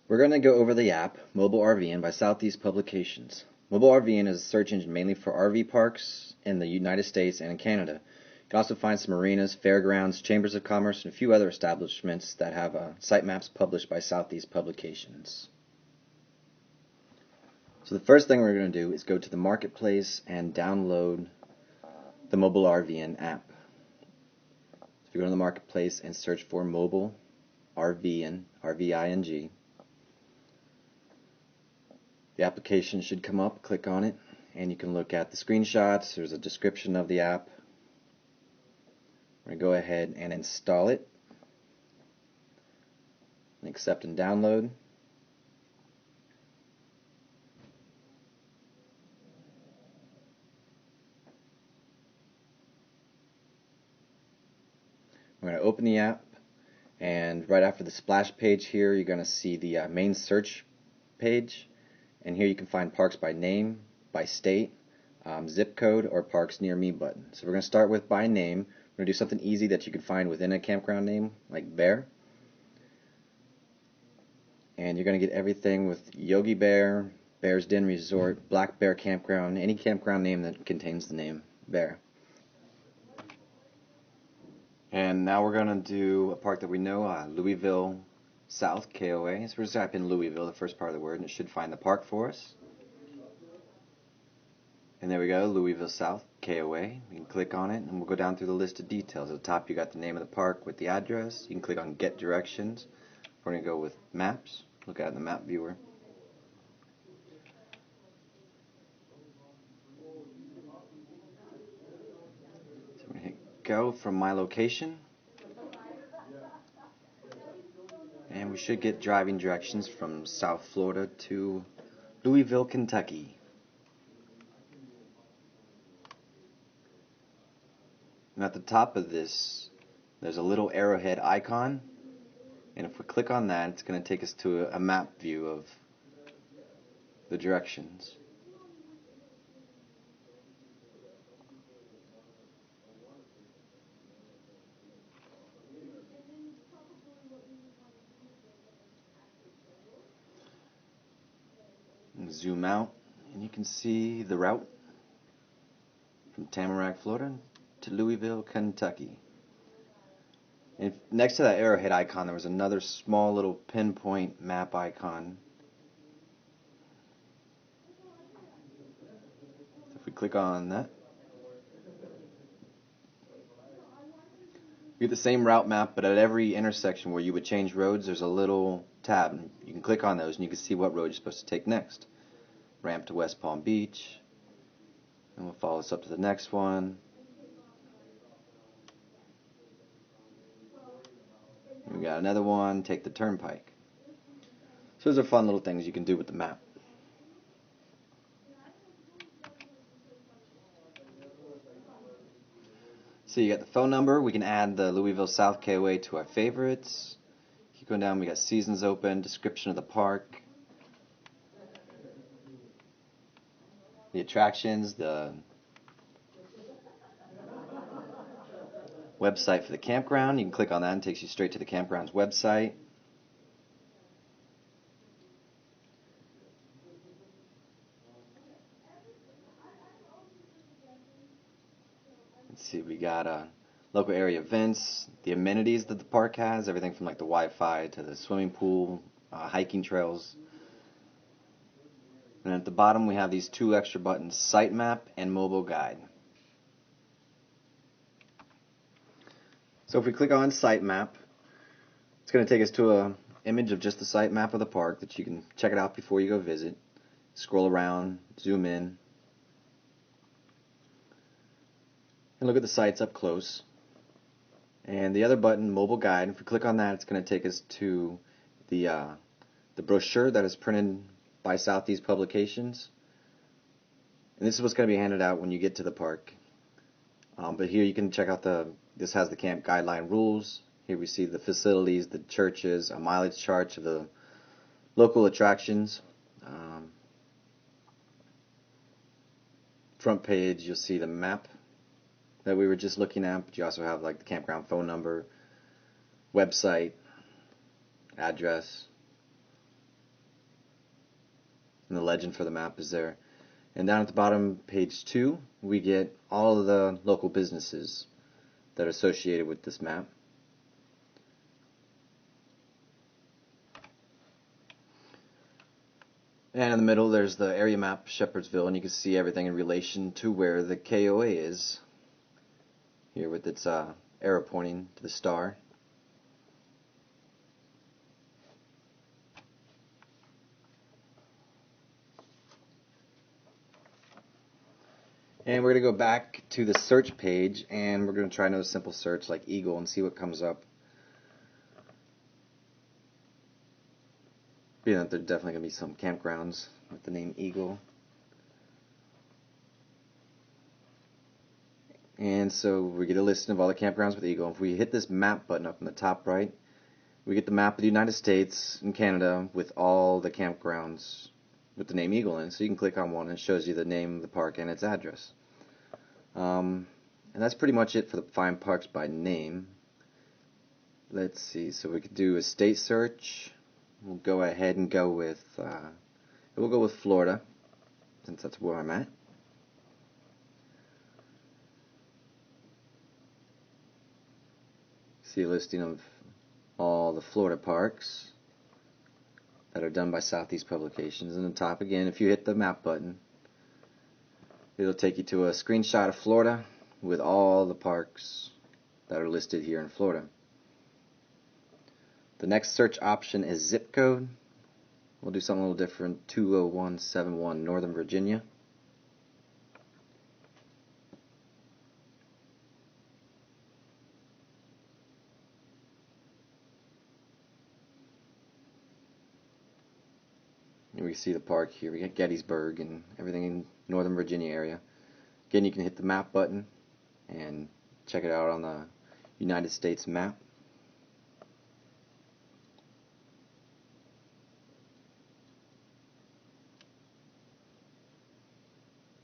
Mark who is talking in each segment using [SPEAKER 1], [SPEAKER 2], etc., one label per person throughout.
[SPEAKER 1] We're going to go over the app, MobileRVing by Southeast Publications. MobileRVing is a search engine mainly for RV parks in the United States and in Canada. You can also find some marinas, fairgrounds, chambers of commerce, and a few other establishments that have site maps published by Southeast Publications. So the first thing we're going to do is go to the marketplace and download the MobileRVing app. So if you go to the marketplace and search for MobileRVing, R-V-I-N-G, the application should come up. Click on it and you can look at the screenshots. There's a description of the app. We're going to go ahead and install it and accept and download. We're going to open the app, and right after the splash page here you're going to see the main search page. And here you can find parks by name, by state, zip code, or parks near me button. So we're going to start with by name. We're going to do something easy that you can find within a campground name, like Bear. And you're going to get everything with Yogi Bear, Bear's Den Resort, Black Bear Campground, any campground name that contains the name Bear. And now we're going to do a park that we know, Louisville South, KOA. So we're just type in Louisville, the first part of the word, and it should find the park for us. And there we go, Louisville South, KOA. We can click on it, and we'll go down through the list of details. At the top, you got the name of the park with the address. You can click on Get Directions. We're going to go with Maps. Look at the map viewer. So I'm going to hit Go from my location. And we should get driving directions from South Florida to Louisville, Kentucky. And at the top of this, there's a little arrowhead icon. And if we click on that, it's going to take us to a map view of the directions. And zoom out, and you can see the route from Tamarack, Florida to Louisville, Kentucky. And next to that arrowhead icon, there was another small little pinpoint map icon. So if we click on that, you get the same route map, but at every intersection where you would change roads, there's a little tab. You can click on those and you can see what road you're supposed to take next. Ramp to West Palm Beach, and we'll follow this up to the next one. We got another one, take the turnpike. So those are fun little things you can do with the map. So you got the phone number. We can add the Louisville South KOA to our favorites. Keep going down, we got seasons open, description of the park, the attractions, the website for the campground. You can click on that and it takes you straight to the campground's website. Let's see, we got local area events, the amenities that the park has, everything from like the Wi-Fi to the swimming pool, hiking trails. And at the bottom we have these two extra buttons, Site Map and Mobile Guide. So if we click on Site Map, it's going to take us to an image of just the site map of the park that you can check it out before you go visit. Scroll around, zoom in, and look at the sites up close. And the other button, Mobile Guide, if we click on that, it's going to take us to the brochure that is printed by Southeast Publications. And this is what's going to be handed out when you get to the park. But here you can check out this has the camp guideline rules. Here we see the facilities, the churches, a mileage chart of the local attractions. Front page, you'll see the map that we were just looking at, but you also have like the campground phone number, website, address, and the legend for the map is there. And down at the bottom, page 2, we get all of the local businesses that are associated with this map. And in the middle, there's the area map, Shepherdsville, and you can see everything in relation to where the KOA is, here with its arrow pointing to the star. And we're going to go back to the search page, and we're going to try another simple search like Eagle and see what comes up. Being that there's definitely going to be some campgrounds with the name Eagle. And so we get a listing of all the campgrounds with Eagle. If we hit this map button up in the top right, we get the map of the United States and Canada with all the campgrounds with the name Eagle in it. So you can click on one and it shows you the name of the park and its address. And that's pretty much it for the Find Parks by Name. Let's see, so we could do a state search. We'll go ahead and go with, Florida, since that's where I'm at. See a listing of all the Florida parks that are done by Southeast Publications. And on the top again, if you hit the map button, it'll take you to a screenshot of Florida with all the parks that are listed here in Florida. The next search option is zip code. We'll do something a little different, 20171 Northern Virginia. And we see the park here. We got Gettysburg and everything in Northern Virginia area. Again, you can hit the map button and check it out on the United States map.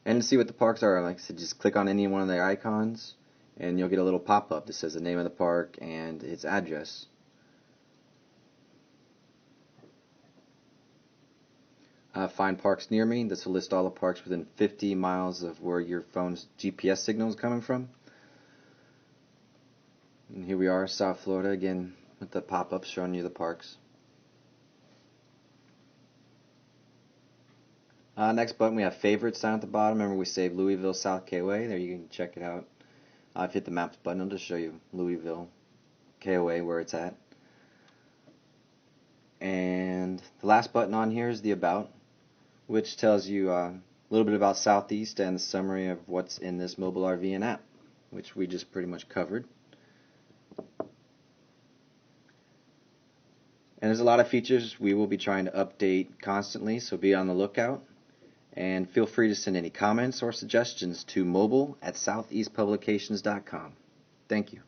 [SPEAKER 1] And to see what the parks are, like I said, just click on any one of the icons and you'll get a little pop-up that says the name of the park and its address. Find parks near me. This will list all the parks within 50 miles of where your phone's GPS signal is coming from. And here we are, South Florida, again with the pop-ups showing you the parks. Next button, we have favorites down at the bottom. Remember, we saved Louisville, South KOA. There you can check it out. I've hit the maps button. It'll just show you Louisville, KOA, where it's at. And the last button on here is the About, which tells you a little bit about Southeast and the summary of what's in this MobileRVing app, which we just pretty much covered. And there's a lot of features we will be trying to update constantly, so be on the lookout. And feel free to send any comments or suggestions to mobile@southeastpublications.com. Thank you.